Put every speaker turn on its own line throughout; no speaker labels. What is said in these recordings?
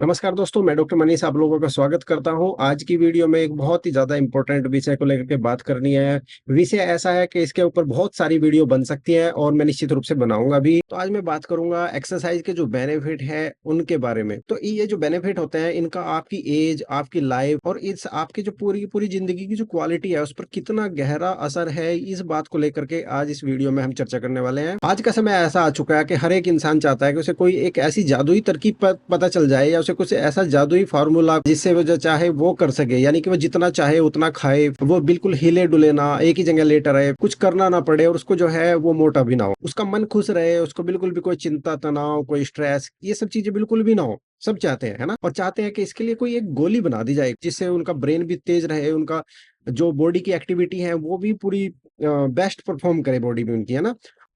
नमस्कार दोस्तों, मैं डॉक्टर मनीष आप लोगों का स्वागत करता हूं। आज की वीडियो में एक बहुत ही ज़्यादा इम्पोर्टेंट विषय को लेकर के बात करनी है। विषय ऐसा है कि इसके ऊपर बहुत सारी वीडियो बन सकती हैं और मैं निश्चित रूप से बनाऊंगा भी। तो आज मैं बात करूंगा एक्सरसाइज के जो बेनिफिट है उनके बारे में। तो ये जो बेनिफिट होते हैं इनका आपकी एज, आपकी लाइफ और इस आपकी जो पूरी की पूरी जिंदगी की जो क्वालिटी है उस पर कितना गहरा असर है, इस बात को लेकर के आज इस वीडियो में हम चर्चा करने वाले हैं। आज का समय ऐसा आ चुका है कि हर एक इंसान चाहता है कि उसे कोई एक ऐसी जादुई तरकीब पता चल जाए या उसे कुछ ऐसा जादुई फार्मूला जिससे वो जो चाहे वो कर सके, यानी कि वो जितना चाहे उतना खाए, वो बिल्कुल हिले डुले ना, एक ही जगह लेटा रहे, कुछ करना ना पड़े और उसको जो है वो मोटा भी ना हो, उसका मन खुश रहे, उसको बिल्कुल भी कोई चिंता तनाव कोई स्ट्रेस ये सब चीजें बिल्कुल भी ना हो। सब चाहते हैं, है ना? और चाहते हैं कि इसके लिए कोई एक गोली बना दी जाए जिससे उनका ब्रेन भी तेज रहे, उनका जो बॉडी की एक्टिविटी है वो भी पूरी बेस्ट परफॉर्म करे बॉडी में उनकी, है ना?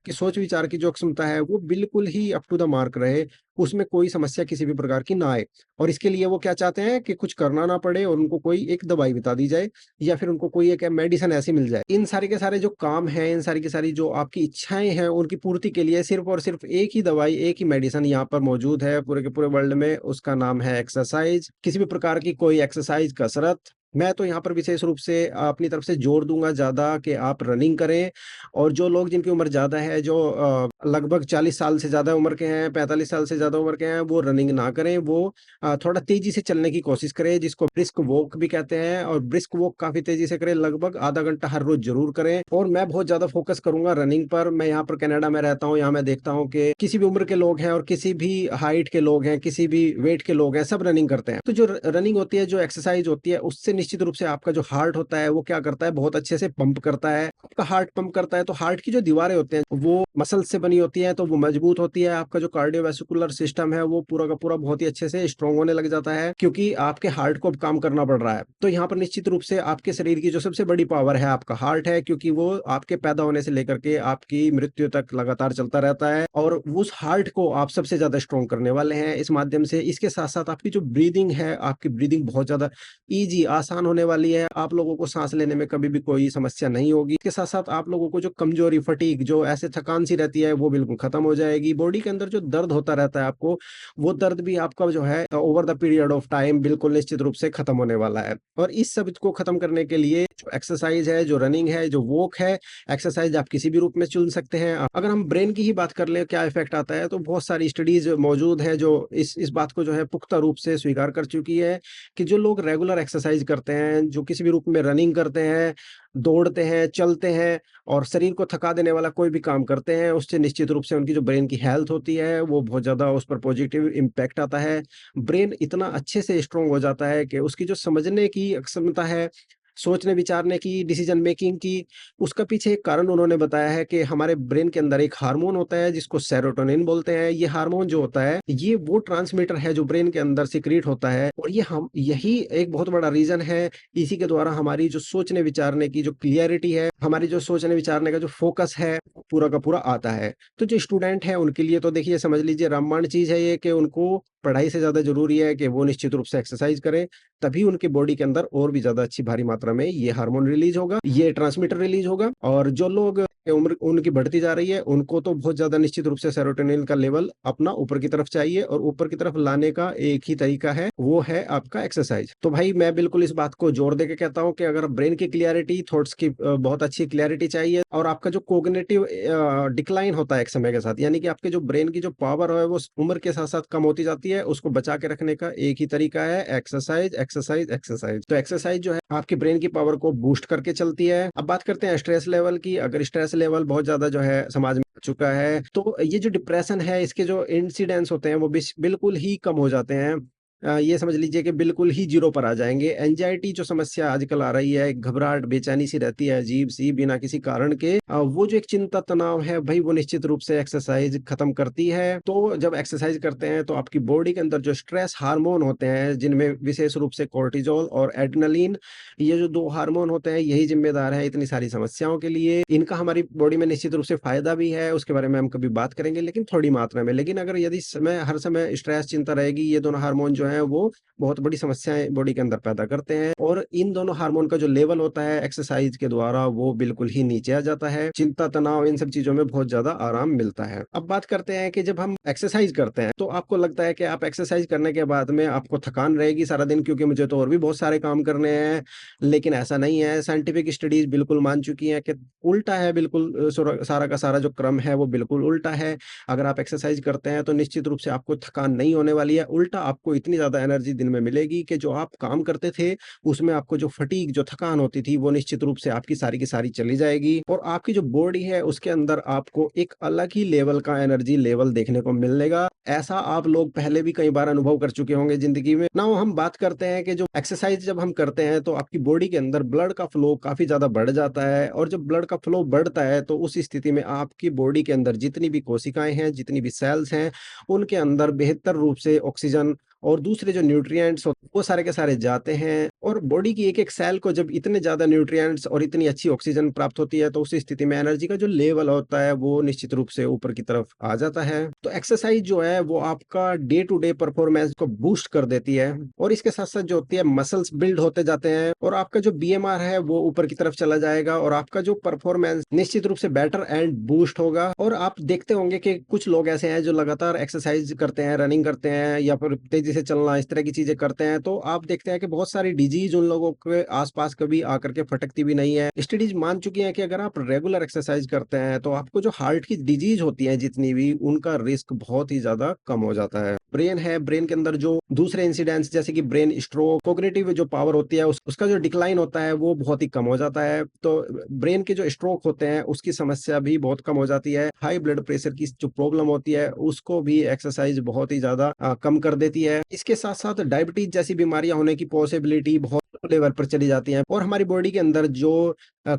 कि सोच विचार की जो क्षमता है वो बिल्कुल ही अप टू द मार्क रहे, उसमें कोई समस्या किसी भी प्रकार की ना आए। और इसके लिए वो क्या चाहते हैं कि कुछ करना ना पड़े और उनको कोई एक दवाई बता दी जाए या फिर उनको कोई एक मेडिसिन ऐसी मिल जाए। इन सारे के सारे जो काम हैं, इन सारी की सारी जो आपकी इच्छाएं हैं उनकी पूर्ति के लिए सिर्फ और सिर्फ एक ही दवाई, एक ही मेडिसिन यहाँ पर मौजूद है पूरे के पूरे वर्ल्ड में। उसका नाम है एक्सरसाइज। किसी भी प्रकार की कोई एक्सरसाइज, कसरत, मैं तो यहाँ पर विशेष रूप से अपनी तरफ से जोर दूंगा ज्यादा कि आप रनिंग करें। और जो लोग जिनकी उम्र ज्यादा है, जो लगभग 40 साल से ज्यादा उम्र के हैं, 45 साल से ज्यादा उम्र के हैं, वो रनिंग ना करें, वो थोड़ा तेजी से चलने की कोशिश करें, जिसको ब्रिस्क वॉक भी कहते हैं। और ब्रिस्क वॉक काफी तेजी से करें, लगभग आधा घंटा हर रोज जरूर करें। और मैं बहुत ज्यादा फोकस करूंगा रनिंग पर। मैं यहाँ पर कनाडा में रहता हूँ, यहाँ मैं देखता हूँ कि किसी भी उम्र के लोग हैं और किसी भी हाइट के लोग हैं, किसी भी वेट के लोग हैं, सब रनिंग करते हैं। तो जो रनिंग होती है, जो एक्सरसाइज होती है, उससे निश्चित रूप से आपका जो हार्ट होता है वो क्या करता है, बहुत अच्छे से पंप करता है। आपका हार्ट पंप करता है तो हार्ट की जो दीवारें होती हैं वो मसल से बनी होती है तो वो मजबूत होती है। आपका जो कार्डियोवैस्कुलर सिस्टम है वो पूरा का पूरा बहुत ही अच्छे से स्ट्रांग होने लग जाता है, क्योंकि आपके हार्ट को अब काम करना पड़ रहा है। तो यहाँ पर निश्चित रूप से आपके शरीर की जो सबसे बड़ी पावर है आपका हार्ट है, क्योंकि वो आपके पैदा होने से लेकर के आपकी मृत्यु तक लगातार चलता रहता है। और उस हार्ट को आप सबसे ज्यादा स्ट्रांग करने वाले हैं इस माध्यम से। इसके साथ साथ आपकी जो ब्रीदिंग है, आपकी ब्रीदिंग बहुत ज्यादा ईजी, आसान होने वाली है। आप लोगों को सांस लेने में कभी भी कोई समस्या नहीं होगी। इसके साथ साथ आप लोगों को जो कमजोरी, फटीग, जो ऐसे थकान सी रहती है वो बिल्कुल खत्म हो जाएगी। बॉडी के अंदर जो दर्द होता रहता है आपको, वो दर्द भी आपका जो है over the period of time बिल्कुल निश्चित रूप से खत्म होने वाला है। और इस सब को खत्म करने के लिए जो एक्सरसाइज है, जो रनिंग है, जो वॉक है, एक्सरसाइज आप किसी भी रूप में चुन सकते हैं। अगर हम ब्रेन की ही बात कर ले क्या इफेक्ट आता है, तो बहुत सारी स्टडीज मौजूद है जो इस बात को जो है पुख्ता रूप से स्वीकार कर चुकी है कि जो लोग रेगुलर एक्सरसाइज करते हैं, जो किसी भी रूप में रनिंग करते हैं, दौड़ते हैं, चलते हैं और शरीर को थका देने वाला कोई भी काम करते हैं, उससे निश्चित रूप से उनकी जो ब्रेन की हेल्थ होती है वो बहुत ज़्यादा उस पर पॉजिटिव इम्पैक्ट आता है। ब्रेन इतना अच्छे से स्ट्रांग हो जाता है कि उसकी जो समझने की क्षमता है, सोचने विचारने की, डिसीजन मेकिंग की, उसका पीछे एक कारण उन्होंने बताया है कि हमारे ब्रेन के अंदर एक हार्मोन होता है जिसको सेरोटोनिन बोलते हैं। ये हार्मोन जो होता है ये वो ट्रांसमीटर है जो ब्रेन के अंदर सीक्रेट होता है, और ये हम यही एक बहुत बड़ा रीजन है। इसी के द्वारा हमारी जो सोचने विचारने की जो क्लियरिटी है, हमारी जो सोचने विचारने का जो फोकस है, पूरा का पूरा आता है। तो जो स्टूडेंट है उनके लिए तो देखिए समझ लीजिए रामबाण चीज है ये, कि उनको पढ़ाई से ज्यादा जरूरी है कि वो निश्चित रूप से एक्सरसाइज करें। तभी उनके बॉडी के अंदर और भी ज्यादा अच्छी भारी मात्रा में ये हार्मोन रिलीज होगा, ये ट्रांसमीटर रिलीज होगा। और जो लोग उम्र उनकी बढ़ती जा रही है उनको तो बहुत ज्यादा निश्चित रूप से सेरोटोनिन का लेवल अपना ऊपर की तरफ चाहिए, और ऊपर की तरफ लाने का एक ही तरीका है, वो है आपका एक्सरसाइज। तो भाई मैं बिल्कुल इस बात को जोर देके कहता हूँ कि अगर ब्रेन की क्लियरिटी, थॉट्स की बहुत अच्छी क्लियरिटी चाहिए, और आपका जो कोग्निटिव डिक्लाइन होता है एक समय के साथ, यानी कि आपके जो ब्रेन की जो पावर है वो उम्र के साथ साथ कम होती जाती है, उसको बचा के रखने का एक ही तरीका है एक्सरसाइज, एक्सरसाइज, एक्सरसाइज। तो एक्सरसाइज जो है आपकी ब्रेन की पावर को बूस्ट करके चलती है। अब बात करते हैं स्ट्रेस लेवल की। अगर स्ट्रेस लेवल बहुत ज्यादा जो है समाज में बढ़ चुका है, तो ये जो डिप्रेशन है इसके जो इंसिडेंट्स होते हैं वो बिल्कुल ही कम हो जाते हैं। ये समझ लीजिए कि बिल्कुल ही जीरो पर आ जाएंगे। एंजाइटी जो समस्या आजकल आ रही है, घबराहट, बेचैनी सी रहती है अजीब सी बिना किसी कारण के, वो जो एक चिंता तनाव है भाई, वो निश्चित रूप से एक्सरसाइज खत्म करती है। तो जब एक्सरसाइज करते हैं तो आपकी बॉडी के अंदर जो स्ट्रेस हार्मोन होते हैं, जिनमें विशेष रूप से कोर्टिजोल और एड्रेनलिन, ये जो दो हार्मोन होते हैं यही जिम्मेदार है इतनी सारी समस्याओं के लिए। इनका हमारी बॉडी में निश्चित रूप से फायदा भी है, उसके बारे में हम कभी बात करेंगे लेकिन थोड़ी मात्रा में। लेकिन अगर यदि समय हर समय स्ट्रेस, चिंता रहेगी, ये दोनों हार्मोन जो है हैं वो बहुत बड़ी समस्याएँ बॉडी के अंदर पैदा करते हैं और इन दोनों हार्मोन का जो लेवल होता है एक्सरसाइज़ के द्वारा वो बिल्कुल ही नीचे आ जाता है। चिंता, तनाव इन सब चीज़ों में बहुत ज़्यादा आराम मिलता है। अब बात करते हैं कि जब हम एक्सरसाइज़ करते हैं तो आपको लगता है कि आप एक्सरसाइज़ करने के बाद में आपको थकान रहेगी सारा दिन क्योंकि मुझे तो और भी बहुत सारे काम करने हैं। लेकिन ऐसा नहीं है, साइंटिफिक स्टडीज़ बिल्कुल मान चुकी हैं कि उल्टा है बिल्कुल सारा का सारा जो क्रम है वो बिल्कुल उल्टा है। अगर आप एक्सरसाइज़ करते हैं तो निश्चित रूप से आपको थकान नहीं होने वाली है, उल्टा आपको इतनी ज़्यादा एनर्जी दिन में मिलेगी कि जो आप काम करते थे, उसमें आपको जो फटीग जो थकान होती थी वो निश्चित रूप से आपकी सारी की सारी चली जाएगी और आपकी जो बॉडी है उसके अंदर आपको एक अलग ही लेवल का एनर्जी लेवल देखने को मिलेगा। ऐसा आप लोग पहले भी कई बार अनुभव कर चुके होंगे ज़िंदगी में। नाउ हम बात करते हैं कि जो एक्सरसाइज़ जब हम करते हैं तो आपकी बॉडी के अंदर ब्लड का फ्लो काफ़ी ज़्यादा बढ़ जाता है और जब ब्लड का फ्लो बढ़ता है तो उस स्थिति में आपकी बॉडी के अंदर जितनी भी कोशिकाएँ हैं, जितनी भी सेल्स हैं, उनके अंदर बेहतर रूप से ऑक्सीजन और दूसरे जो न्यूट्रिएंट्स होते हैं वो सारे के सारे जाते हैं और बॉडी की एक-एक सेल को जब इतने ज़्यादा न्यूट्रिएंट्स और इतनी अच्छी ऑक्सीजन प्राप्त होती है तो उस स्थिति में एनर्जी का जो लेवल होता है वो निश्चित रूप से ऊपर की तरफ आ जाता है। तो एक्सरसाइज़ जो है वो आपका डे टू डे परफॉर्मेंस को बूस्ट कर देती है और इसके साथ-साथ जो होती है मसल्स बिल्ड होते जाते हैं और आपका जो बीएमआर है वो ऊपर की तरफ चला जाएगा और आपका जो परफॉर्मेंस निश्चित रूप से बेटर एंड बूस्ट होगा और आप देखते होंगे कि कुछ लोग ऐसे हैं जो लगातार एक्सरसाइज करते हैं, रनिंग करते हैं या फिर तेज़ी से चलना इस तरह की चीज़ें करते हैं, तो आप देखते हैं कि बहुत सारी डिजीज़ उन लोगों के आस-पास कभी आकर के फटकती भी नहीं है। स्टडीज़ मान चुकी हैं कि अगर आप रेगुलर एक्सरसाइज करते हैं, तो आपको जो हार्ट की डिजीज़ होती हैं जितनी भी, उनका रिस्क बहुत ही ज़्यादा कम हो जाता है। ब्रेन है, ब्रेन के अंदर जो दूसरे इंसिडेंट्स जैसे कि ब्रेन स्ट्रोक, कॉग्निटिव जो पावर होती है उसका जो डिक्लाइन होता है वो बहुत ही कम हो जाता है। तो ब्रेन के जो स्ट्रोक होते हैं उसकी समस्या भी बहुत कम हो जाती है। हाई ब्लड प्रेशर की जो प्रॉब्लम होती है उसको भी एक्सरसाइज बहुत ही ज़्यादा कम कर देती है। इसके साथ-साथ डायबिटीज़ जैसी बीमारियाँ होने की पॉसिबिलिटी बहुत लेवल पर चली जाती हैं और हमारी बॉडी के अंदर जो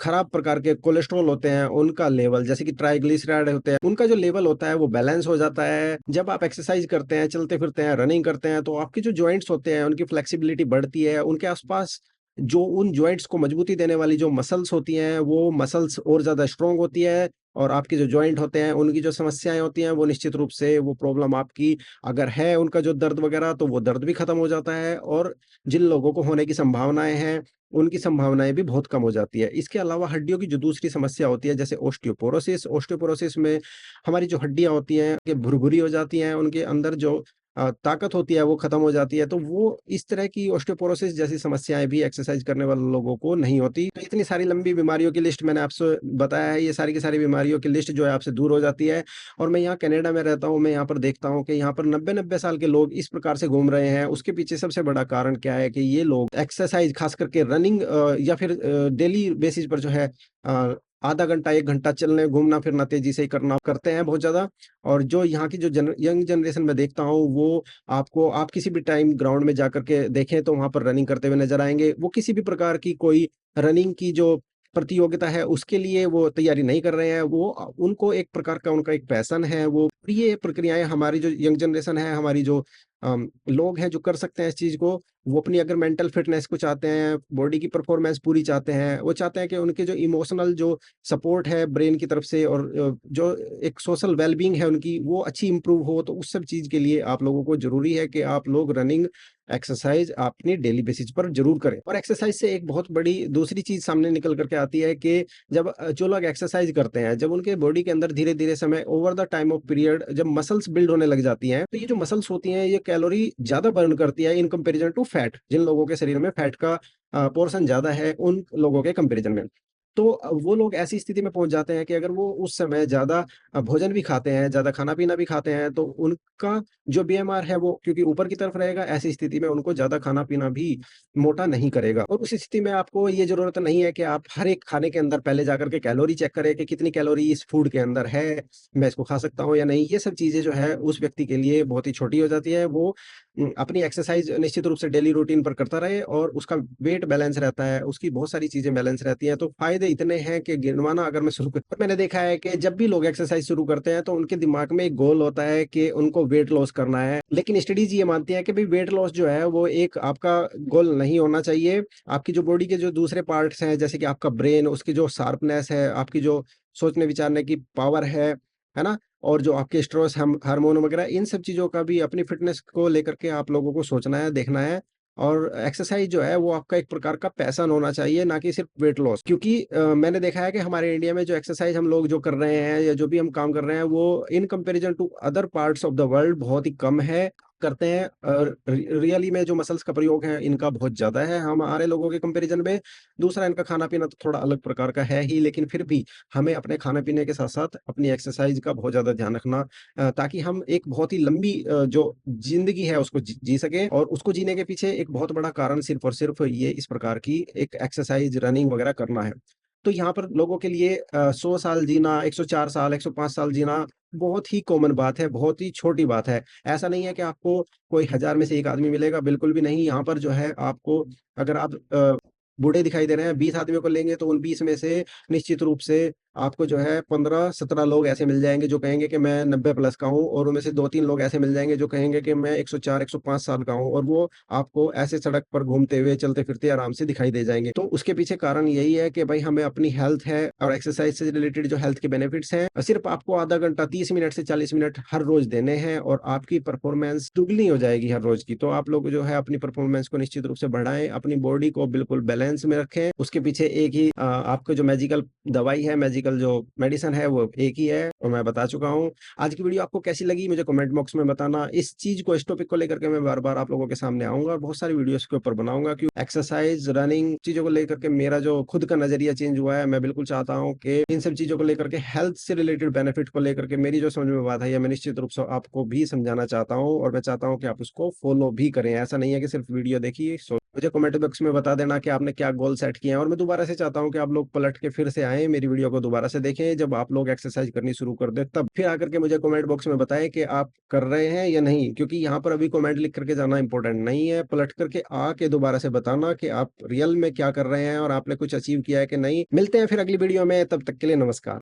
खराब प्रकार के कोलेस्ट्रॉल होते हैं, उनका लेवल जैसे कि ट्राइग्लिसराइड होते हैं, उनका जो लेवल होता है वो बैलेंस हो जाता है। जब आप एक्सरसाइज करते हैं, चलते-फिरते हैं, रनिंग करते हैं, तो आपके जो जॉइंट्स होते हैं, उनकी फ्लेक्सिबिलिटी बढ़ती है। उनके आस-पास जो उन जॉइंट्स को मजबूती देने वाली जो मसल्स होती हैं, वो मसल्स और ज़्यादा स्ट्रॉन्ग होती है और आपके जो जॉइंट होते हैं, उनकी जो समस्याएँ होती हैं, वो निश्चित रूप से वो प्रॉब्लम आपकी अगर है उनका जो दर्द वगैरह, तो वो दर्द भी खत्म हो जाता है और जिन लोगों को होने की संभावनाएँ हैं, उनकी संभावनाएँ भी बहुत कम हो जाती है। इसके अलावा हड्डियों की जो दूसरी समस्या होती है जैसे ओस्टियोपोरोसिस, ओस्टियोपोरोसिस में हमारी जो हड्डियाँ होती हैं, ये भुरभुरी हो जाती हैं, उनके अंदर जो ताकत होती है वो खत्म हो जाती है। तो वो इस तरह की ओस्टियोपोरोसिस जैसी समस्याएँ भी एक्सरसाइज़ करने वाले लोगों को नहीं होती। तो इतनी सारी लंबी बीमारियों की लिस्ट मैंने आपसे बताया है, ये सारी की सारी बीमारियों की लिस्ट जो है आपसे दूर हो जाती है और मैं यहाँ कनाडा में रहता हूँ, मैं यहाँ पर देखता हूँ कि यहाँ पर 90-90 साल के लोग इस प्रकार से घूम रहे हैं। उसके पीछे सबसे बड़ा कारण क्या है कि ये लोग एक्सरसाइज़ ख़ास करके रनिंग या फिर डेली बेसिस पर जो है अ, आधा घंटा, 1 घंटा चलने, घूमना-फिरना तेज़ी से करना करते हैं बहुत ज़्यादा और जो यहाँ की जो यंग जनरेशन मैं देखता हूँ, वो आपको आप किसी भी टाइम ग्राउंड में जाकर के देखें तो वहाँ पर रनिंग करते हुए नज़र आएँगे। वो किसी भी प्रकार की कोई रनिंग की जो प्रतियोगिता है, उसके लिए वो तैयारी नहीं कर रहे हैं। वो उनको एक प्रकार का उनका एक पैशन है, वो ये प्रक्रियाएँ हमारी जो यंग जनरेशन है, हमारी जो लोग हैं जो कर सकते हैं इस चीज़ को, वो अपनी अगर मेंटल फिटनेस को चाहते हैं, बॉडी की परफॉर्मेंस पूरी चाहते हैं, वो चाहते हैं कि उनके जो इमोशनल जो सपोर्ट है ब्रेन की तरफ से और जो एक सोशल वेल-बीइंग है उनकी, वो अच्छी इम्प्रूव हो, तो उस सब चीज़ के लिए आप लोगों को ज़रूरी है कि आप लोग रनिंग, एक्सरसाइज़ अपनी डेली बेसिस पर ज़रूर करें। और एक्सरसाइज़ से एक बहुत बड़ी दूसरी चीज़ सामने निकल कर के आती है कि जब जो लोग एक्सरसाइज़ करते हैं, जब उनके बॉडी के अंदर धीरे-धीरे समय over the time of period जब मसल्स बिल्ड होने लग जाती हैं, तो ये जो मसल्स होती हैं, ये कैलोरी ज़्यादा बर्न करती है इन कंपैरिज़न टू फैट। जिन लोगों के शरीर में फैट का पोर्शन ज़्यादा है, उन लोगों के कंपैरिज़न में। तो वो लोग ऐसी स्थिति में पहुँच जाते हैं कि अगर वो उस समय ज़्यादा भोजन भी खाते हैं, ज़्यादा खाना-पीना भी खाते हैं, तो उनका जो बीएमआर है वो क्योंकि ऊपर की तरफ रहेगा, ऐसी स्थिति में उनको ज़्यादा खाना-पीना भी मोटा नहीं करेगा। और उस स्थिति में आपको ये ज़रूरत नहीं है कि आप हर एक खाने के अंदर पहले जाकर के कैलोरी चेक करें कि कितनी कैलोरी इस फूड के अंदर है, मैं इसको खा सकता हूँ या नहीं। ये सब चीज़ें जो है उस व्यक्ति के लिए बहुत ही छोटी हो जाती है। वो अपनी एक्सरसाइज़ निश्चित रूप से डेली रूटीन पर करता रहे और उसका वेट बैलेंस रहता है, उसकी बहुत सारी चीज़ें बैलेंस रहती हैं। तो फ़ायदे इतने हैं कि गिनवाना अगर मैं शुरू कर मैंने देखा है कि जब भी लोग एक्सरसाइज़ शुरू करते हैं तो उनके दिमाग में एक गोल होता है कि उनको वेट लॉस करना है। लेकिन स्टडीज़ ये मानती हैं कि भई वेट लॉस जो है वो एक आपका गोल नहीं होना चाहिए। आपकी जो बॉडी के जो दूसरे पार्ट्स हैं जैसे कि आपका ब्रेन, उसकी जो शार्पनेस है, आपकी जो सोचने-विचारने की पावर है ना? और जो आपके स्ट्रेस हार्मोन वगैरह, इन सब चीज़ों का भी अपनी फ़िटनेस को लेकर के आप लोगों को सोचना है, देखना है। और एक्सरसाइज़ जो है वो आपका एक प्रकार का पैशन होना चाहिए, ना कि सिर्फ़ वेट लॉस। क्योंकि मैंने देखा है कि हमारे इंडिया में जो एक्सरसाइज़ हम लोग जो कर रहे हैं या जो भी हम काम कर रहे हैं, वो in comparison to other parts of the world बहुत ही कम है, करते हैं। और रियली में जो मसल्स का प्रयोग है इनका बहुत ज़्यादा है हमारे लोगों के कंपैरिज़न में। दूसरा, इनका खाना-पीना तो थोड़ा अलग प्रकार का है ही, लेकिन फिर भी हमें अपने खाने-पीने के साथ-साथ अपनी एक्सरसाइज़ का बहुत ज़्यादा ध्यान रखना, ताकि हम एक बहुत ही लंबी जो ज़िंदगी है उसको जी जी सकें। और उसको जीने के पीछे एक बहुत बड़ा कारण सिर्फ़ और सिर्फ़ ये इस प्रकार की एक एक्सरसाइज़, रनिंग वगैरह करना है। तो यहाँ पर लोगों के लिए 100 साल जीना, 104 साल, 105 साल जीना बहुत ही कॉमन बात है, बहुत ही छोटी बात है। ऐसा नहीं है कि आपको कोई 1000 में से 1 आदमी मिलेगा, बिल्कुल भी नहीं। यहाँ पर जो है आपको, अगर आप बूढ़े दिखाई दे रहे हैं, 20 आदमियों को लेंगे तो उन 20 में से निश्चित रूप से आपको जो है 15-17 लोग ऐसे मिल जाएँगे जो कहेंगे कि मैं 90 प्लस का हूँ, और उनमें से 2-3 लोग ऐसे मिल जाएँगे जो कहेंगे कि मैं 104-105 साल का हूँ, और वो आपको ऐसे सड़क पर घूमते हुए, चलते-फिरते आराम से दिखाई दे जाएँगे। तो उसके पीछे कारण यही है कि भाई हमें अपनी हेल्थ है और एक्सरसाइज़ से रिलेटेड जो हेल्थ के बेनिफिट्स हैं, सिर्फ़ आपको आधा घंटा, 30 मिनट से 40 मिनट हर रोज़ देने हैं, और आपकी परफ़ॉर्मेंस दुगनी हो जाएगी हर रोज़ की। तो आप लोग जो है अपनी परफ़ॉर्मेंस को निश्चित रूप से बढ़ाएँ, अपनी बॉडी को बिल्कुल बैलेंस में रखें। उसके पीछे एक ही आपको जो मैजिकल दवाई है, मैजिकल जो मेडिसिन है, वो एक ही है, और मैं बता चुका हूँ। आज की वीडियो आपको कैसी लगी मुझे कमेंट बॉक्स में बताना। इस चीज़ को, इस टॉपिक को लेकर के मैं बार-बार आप लोगों के सामने आऊँगा और बहुत सारी वीडियोज़ के ऊपर बनाऊँगा, कि एक्सरसाइज़, रनिंग चीज़ों को लेकर के मेरा जो खुद का नज़रिया चेंज हुआ है। मैं बिल्कुल चाहता हूँ कि इन सब चीज़ों को लेकर के, हेल्थ से रिलेटेड बेनिफिट को लेकर के मेरी जो समझ में बात आई है, मैं निश्चित रूप से आपको भी समझाना चाहता हूँ, और मैं चाहता हूँ कि आप उसको फॉलो भी करें। ऐसा नहीं है कि सिर्फ वीडियो देखिए, मुझे कमेंट बॉक्स में बता देना कि आपने क्या गोल सेट किए हैं, और मैं दोबारा से चाहता हूँ कि आप लोग पलट के फिर से आएँ, मेरी वीडियो को दोबारा से देखें। जब आप लोग एक्सरसाइज करनी शुरू कर दें, तब फिर आकर के मुझे कमेंट बॉक्स में बताएँ कि आप कर रहे हैं या नहीं, क्योंकि यहाँ पर अभी कमेंट लिख करके जाना इंपॉर्टेंट नहीं है। पलट करके आके दोबारा से बताना कि आप रियल में क्या कर रहे हैं और आपने कुछ अचीव किया है कि नहीं। मिलते हैं फिर अगली वीडियो में, तब तक के लिए नमस्कार।